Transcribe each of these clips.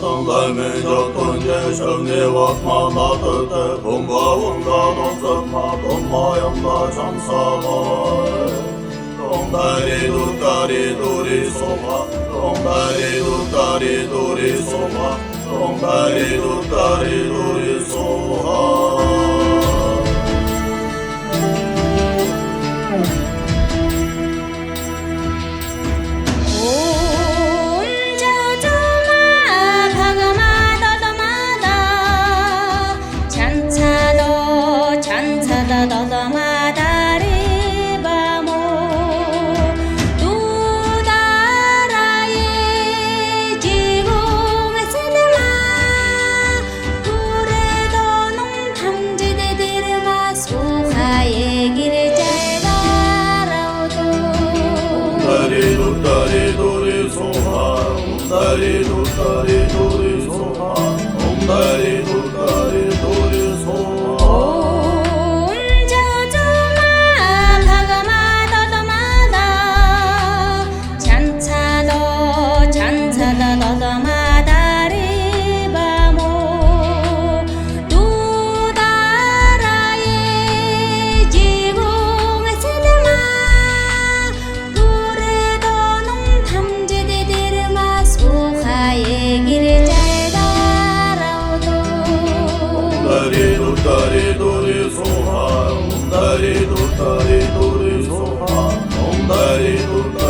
Tăndăi jotunje şövni vatma datıtı Bunga unga donsıtma Donmayamda şansalar Dondari duri soha Dondari duri soha Dondari duri soha Dari duri soha Dari duri soha Dari duri soha Dari duri soha Dari duri soha Dari duri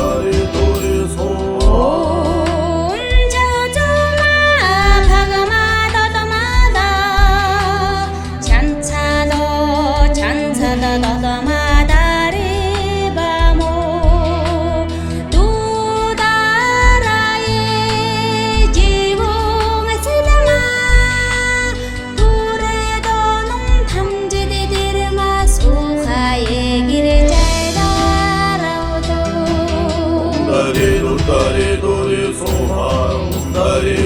soha Dari duri soha Dari duri soha Dari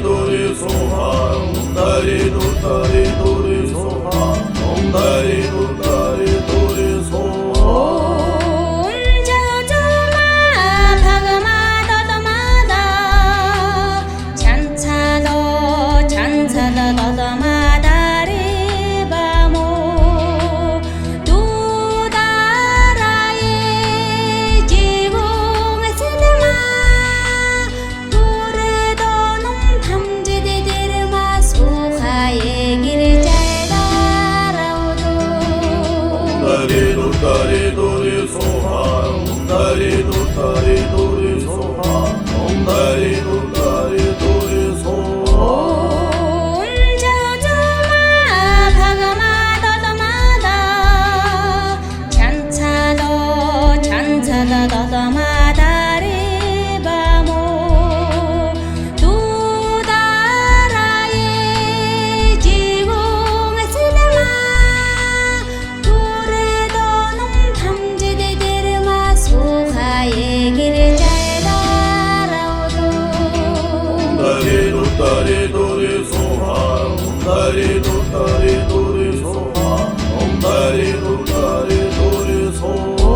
duri soha Dari duri soha Dari duri soha Dari duri soha Dari duri soha Dari duri soha Dari duri soha Dari duri soha Dari duri soha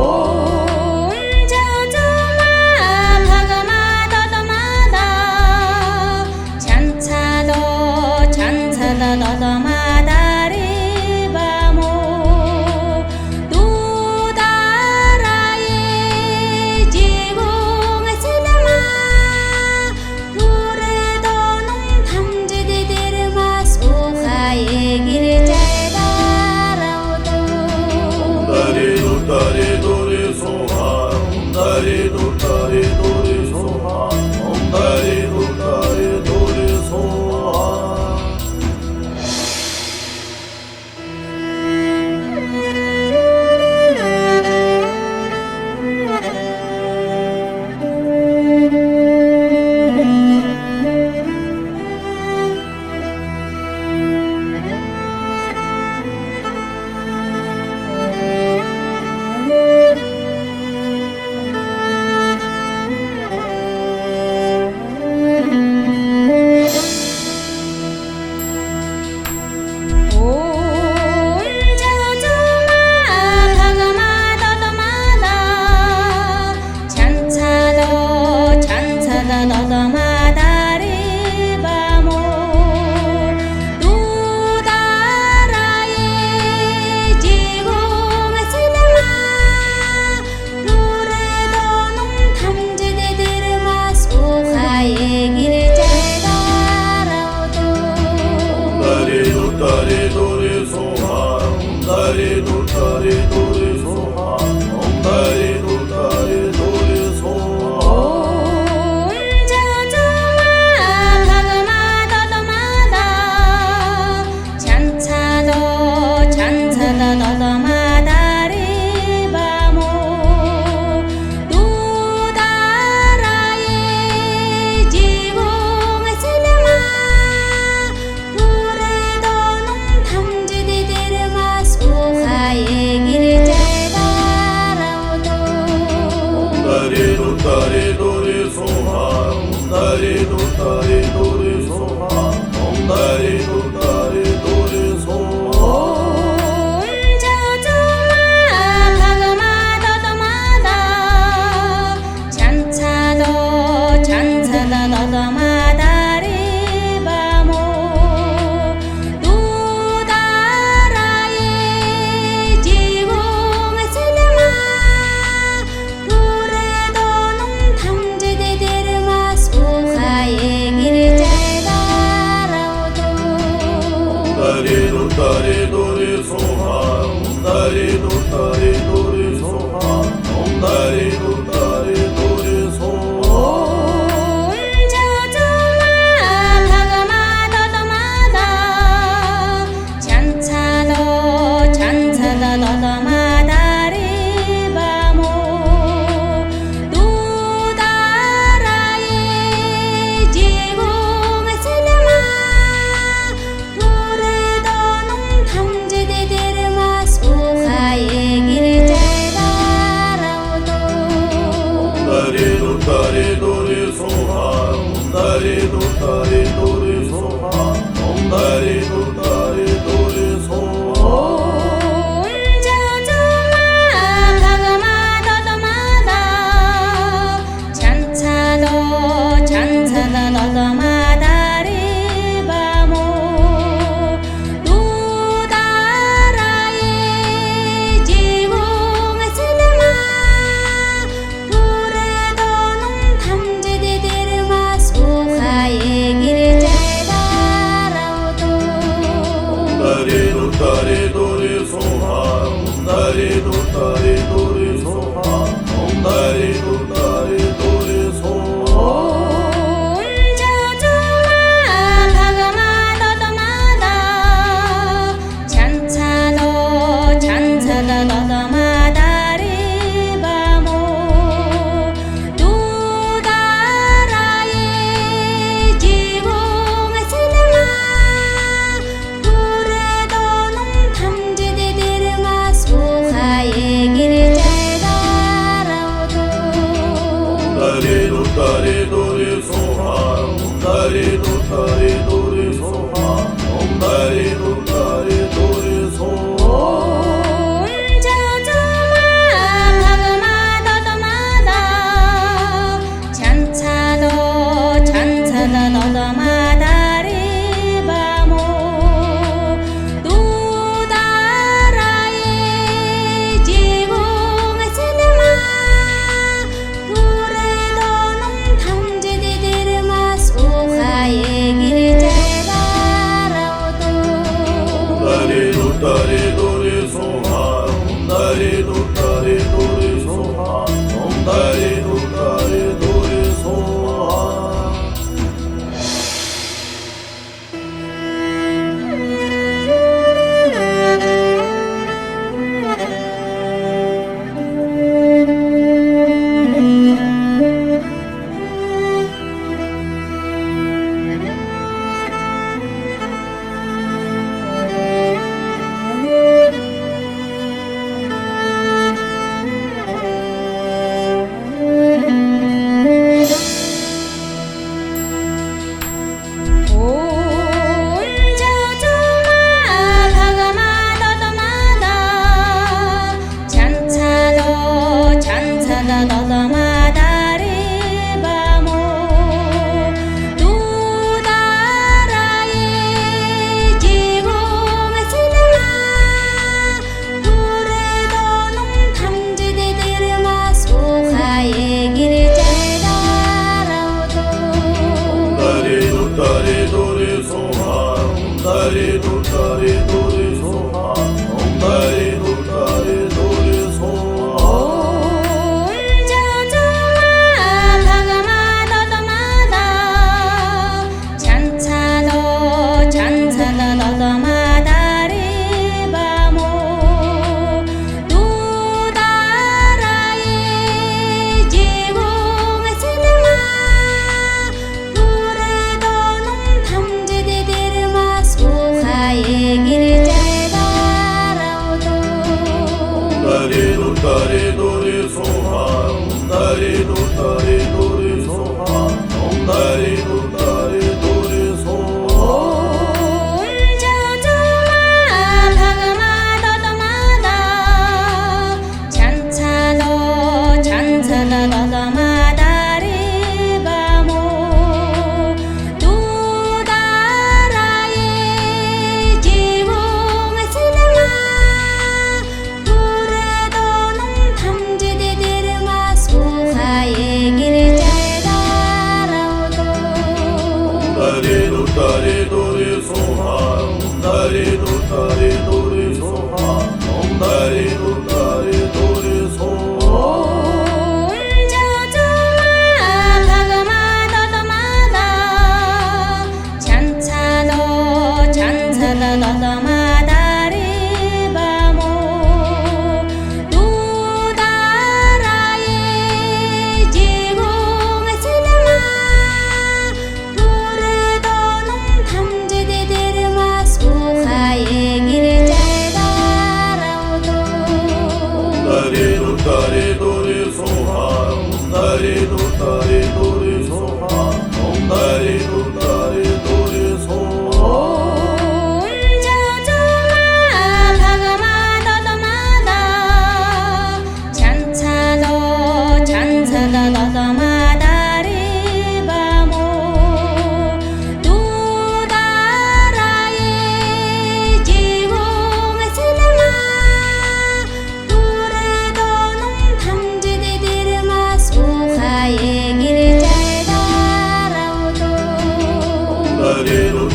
옴다리 도리 소하 옴다리 도다리 도리 소하 옴다리 도다리 도리 소하 옴 자주마 바그마 더더마다 찬차도 찬차다 더더마다리 바모 두다라의 지공의 슬마 불에도 놈 탐지디디르마 수하의 길을 잘가라오도 옴다리 도다리 도리 소하 옴다리 도다리 도리 소하 옴다리 도다리 도리 소하 옴 자주마 바그마 더더마다 찬차도 찬차다 더더마다리 바모 두다라의 지공의 슬마 불에도 놈 탐지디디르마 수하의 길을 잘가라오도 옴다리 도다리 도리 소하 옴다리 도다리 도리 소하 옴다리 도다리 도리 소하 옴 자주마 바그마 더더마다 찬차도 찬차다 더더마다리 바모 두다라의 지공의 슬마 불에도 놈 탐지디디르마 수하의 길을 잘가라오도 옴다리 도다리 도리 소하 옴다리 도다리 도리 소하 옴다리 도다리 도리 소하 옴 자주마 바그마 더더마다 찬차도 찬차다 더더마다리 바모 두다라의 지공의 슬마 불에도 놈 탐지디디르마 수하의 길을 잘가라오도 옴다리 도다리 도리 소하 옴다리 도다리 도리 소하 옴다리 도다리 도리 소하 옴 자주마 바그마 더더마다 찬차도 찬차다 더더마다리 바모 두다라의 지공의 슬마 불에도 놈 탐지디디르마 수하의 길을 잘가라오도 옴다리 도다리 도리 소하 옴다리 도다리 도리 소하 옴다리 도다리 도리 소하 옴 자주마 바그마 더더마다 찬차도 찬차다 더더마다리 바모 두다라의 지공의 슬마 불에도 놈 탐지디디르마 수하의 길을 잘가라오도 옴다리 도다리 도리 소하 옴다리 도다리 도리 소하 옴다리 도다리 도리 소하 도다리 도리 소하 옴다리 도다리 도리 소하 옴다리 도다리 도리 소하 도다리 도리 소하 옴다리 도다리 도리 소하 옴다리 도다리 도리 소하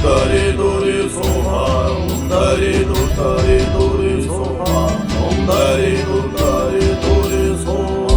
도다리 도리 소하 옴다리 도다리 도리 소하 옴다리 도다리 도리 소하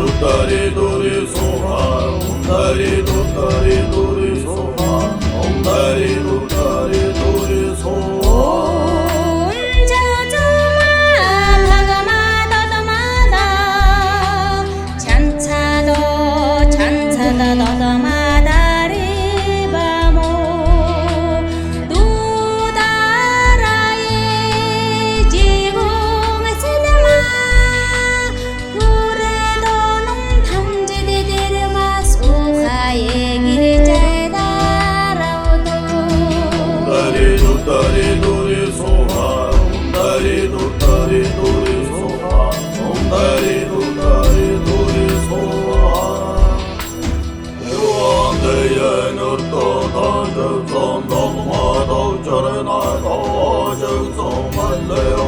도다리 도리 소하 옴다리 도다리 도리 소하 옴다리 도다리 도리 소하 도다리 도리 소하 옴다리 도다리 도리 소하 옴다리 도다리 도리 소하 대왕대예는 떠다 적성 덕마 덕절의 날 덕적성 만대요